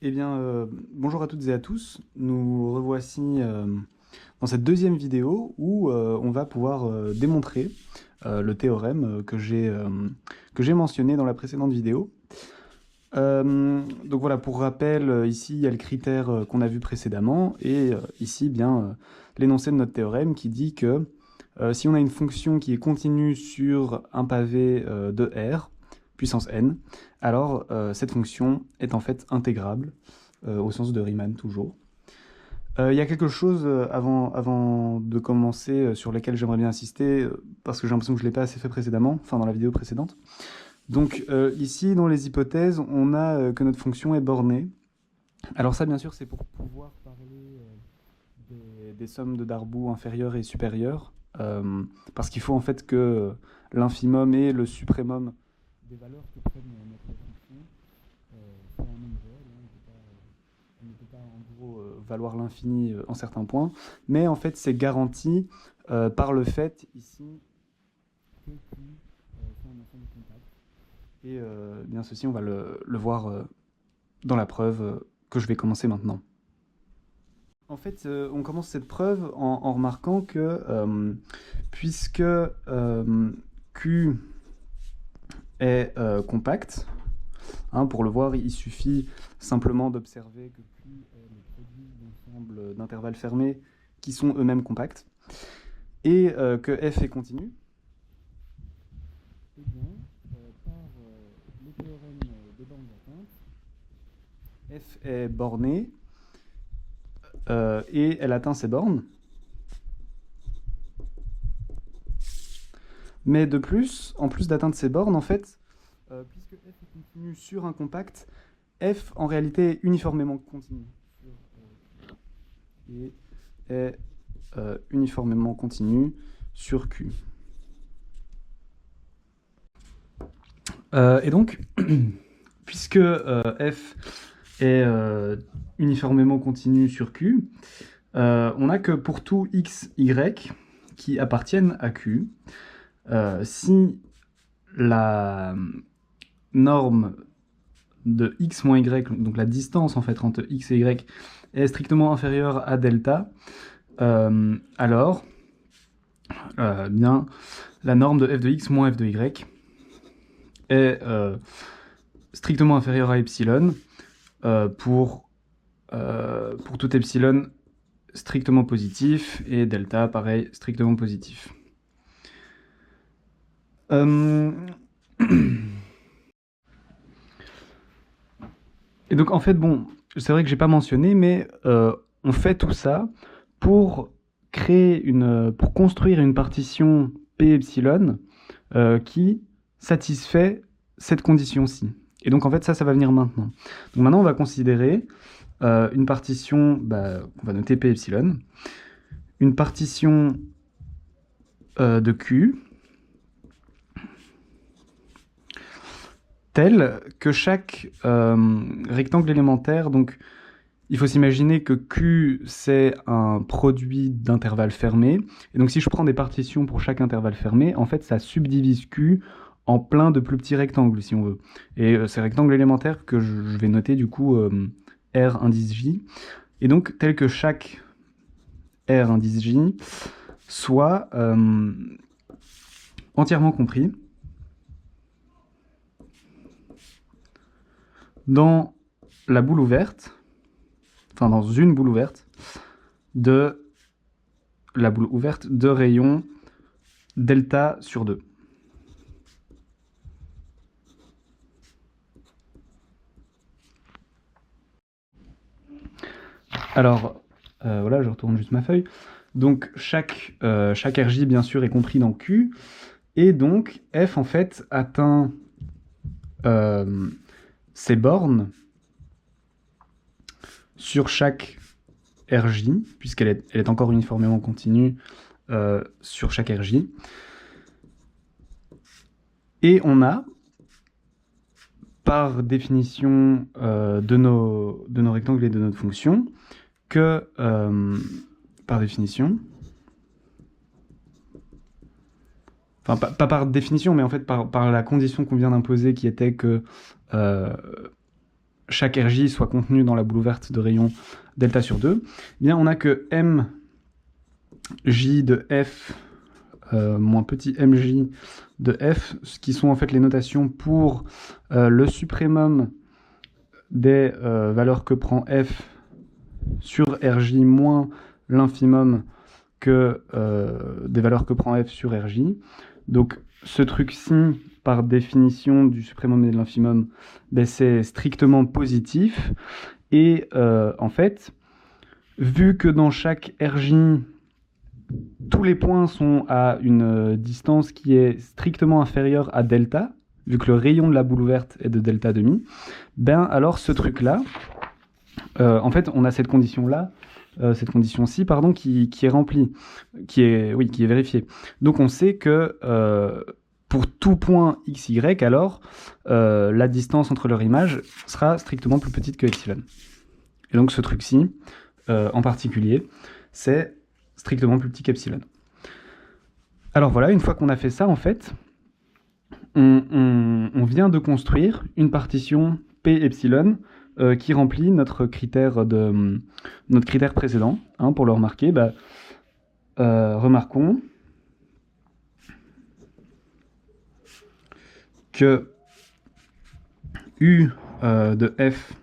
Eh bien, bonjour à toutes et à tous. Nous revoici dans cette deuxième vidéo où on va pouvoir démontrer le théorème que j'ai mentionné dans la précédente vidéo. Donc voilà, pour rappel, ici il y a le critère qu'on a vu précédemment et ici bien l'énoncé de notre théorème qui dit que si on a une fonction qui est continue sur un pavé de R, puissance n, alors cette fonction est en fait intégrable, au sens de Riemann toujours. Il y a quelque chose avant de commencer sur lequel j'aimerais bien insister, parce que j'ai l'impression que je ne l'ai pas assez fait précédemment, enfin dans la vidéo précédente. Donc ici, dans les hypothèses, on a que notre fonction est bornée. Alors ça, bien sûr, c'est pour pouvoir parler des sommes de Darboux inférieures et supérieures, parce qu'il faut en fait que l'infimum et le suprémum des valeurs que prennent notre fonction soient un nombre réel. On ne peut pas en gros valoir l'infini en certains points, mais en fait c'est garanti par le fait ici que Q c'est un ensemble compact. Et bien ceci on va le voir dans la preuve que je vais commencer maintenant. En fait, on commence cette preuve en remarquant que puisque Q est compact, hein, pour le voir, il suffit simplement d'observer que Q est le produit d'ensemble d'intervalles fermés qui sont eux-mêmes compacts, et que F est continu. Eh bien, par le théorème des bornes d'attente, F est bornée et elle atteint ses bornes. Mais de plus, en plus d'atteindre ses bornes, en fait, puisque F est continu sur un compact, F en réalité est uniformément continu et est uniformément continu sur Q. Et donc, puisque F est uniformément continu sur Q, on n'a que pour tout x, y qui appartiennent à Q, si la norme de x moins y, donc la distance en fait entre x et y, est strictement inférieure à delta, alors bien la norme de f de x moins f de y est strictement inférieure à epsilon pour tout epsilon strictement positif et delta pareil strictement positif. Et donc en fait bon, c'est vrai que j'ai pas mentionné, mais on fait tout ça pour pour construire une partition P epsilon qui satisfait cette condition-ci. Et donc en fait ça va venir maintenant. Donc maintenant on va considérer une partition, on va noter P epsilon, une partition de Q telle que chaque rectangle élémentaire, donc il faut s'imaginer que Q, c'est un produit d'intervalles fermés. Et donc si je prends des partitions pour chaque intervalle fermé, en fait, ça subdivise Q en plein de plus petits rectangles, si on veut. Et ces rectangles élémentaires que je vais noter, du coup, R indice J. Et donc, tel que chaque R indice J soit entièrement compris dans la boule ouverte, enfin dans une boule ouverte, de la boule ouverte de rayon delta sur 2. Alors, voilà, je retourne juste ma feuille. Donc, chaque RJ, bien sûr, est compris dans Q. Et donc, F, en fait, atteint ses bornes sur chaque RJ, puisqu'elle est encore uniformément continue sur chaque RJ. Et on a, par définition de nos rectangles et de notre fonction, que, par définition, enfin pas par définition, mais en fait par la condition qu'on vient d'imposer, qui était que chaque RJ soit contenu dans la boule ouverte de rayon delta sur 2, eh bien on a que mj de f moins petit mj de f, ce qui sont en fait les notations pour le suprémum des valeurs que prend f sur rj moins l'infimum que des valeurs que prend f sur rj. Donc ce truc-ci, par définition du suprémum et de l'infimum, ben, c'est strictement positif. Et en fait, vu que dans chaque rj, tous les points sont à une distance qui est strictement inférieure à delta, vu que le rayon de la boule ouverte est de delta demi, ben alors ce truc-là, en fait, on a cette condition-là, cette condition-ci, pardon, qui est remplie, qui est vérifiée. Donc on sait que pour tout point x, y, alors la distance entre leurs images sera strictement plus petite que epsilon. Et donc ce truc-ci, en particulier, c'est strictement plus petit qu'epsilon. Alors voilà, une fois qu'on a fait ça, en fait, on vient de construire une partition P epsilon qui remplit notre critère précédent. Hein, pour le remarquer, bah, remarquons que U de f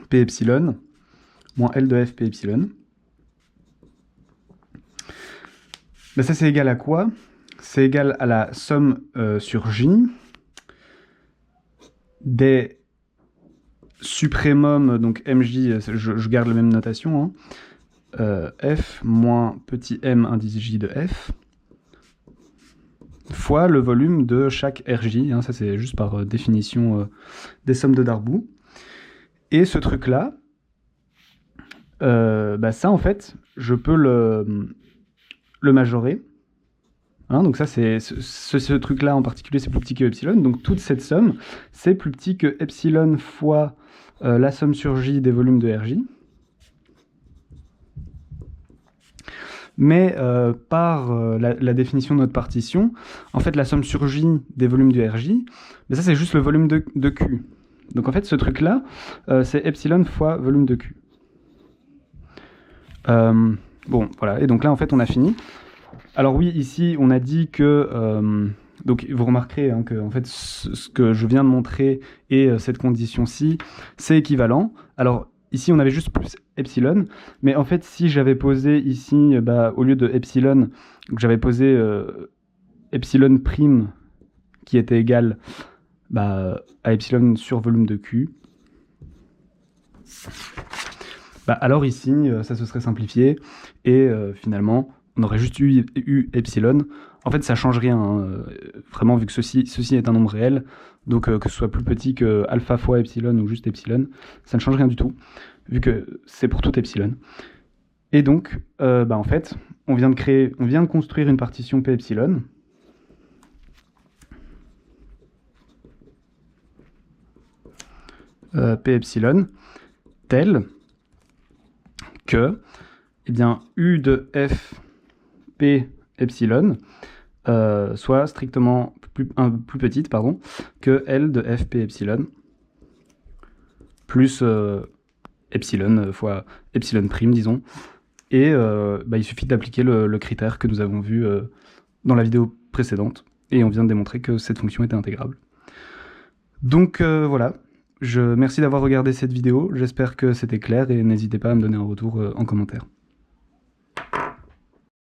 P epsilon moins L de f P epsilon, ben ça c'est égal à quoi? C'est égal à la somme sur J des suprémums, donc mj, je garde la même notation, hein, f moins petit m indice j de f, fois le volume de chaque rj, hein, ça c'est juste par définition des sommes de Darboux. Et ce truc-là, bah ça en fait, je peux le majorer. Hein, donc ça, c'est ce truc-là en particulier, c'est plus petit que epsilon. Donc toute cette somme, c'est plus petit que epsilon fois la somme sur J des volumes de Rj. Mais par la définition de notre partition, en fait, la somme sur J des volumes de Rj, mais ça, c'est juste le volume de Q. Donc en fait, ce truc-là, c'est epsilon fois volume de Q. Bon, voilà. Et donc là, en fait, on a fini. Alors oui, ici, on a dit que... donc vous remarquerez hein, que en fait, ce que je viens de montrer et cette condition-ci, c'est équivalent. Alors ici, on avait juste plus epsilon, mais en fait, si j'avais posé ici, bah, au lieu de epsilon, j'avais posé epsilon prime qui était égal bah, à epsilon sur volume de Q, bah, alors ici, ça se serait simplifié et finalement, on aurait juste eu epsilon. En fait, ça change rien, hein, vraiment, vu que ceci est un nombre réel, donc que ce soit plus petit que alpha fois epsilon ou juste epsilon, ça ne change rien du tout, vu que c'est pour tout epsilon. Et donc, bah, en fait, on vient de construire une partition P epsilon. P epsilon, telle que, eh bien, U de f P epsilon soit strictement plus petite que L de f P epsilon plus epsilon fois epsilon prime, disons. Et bah, il suffit d'appliquer le critère que nous avons vu dans la vidéo précédente. Et on vient de démontrer que cette fonction était intégrable. Donc voilà. Merci d'avoir regardé cette vidéo. J'espère que c'était clair et n'hésitez pas à me donner un retour en commentaire.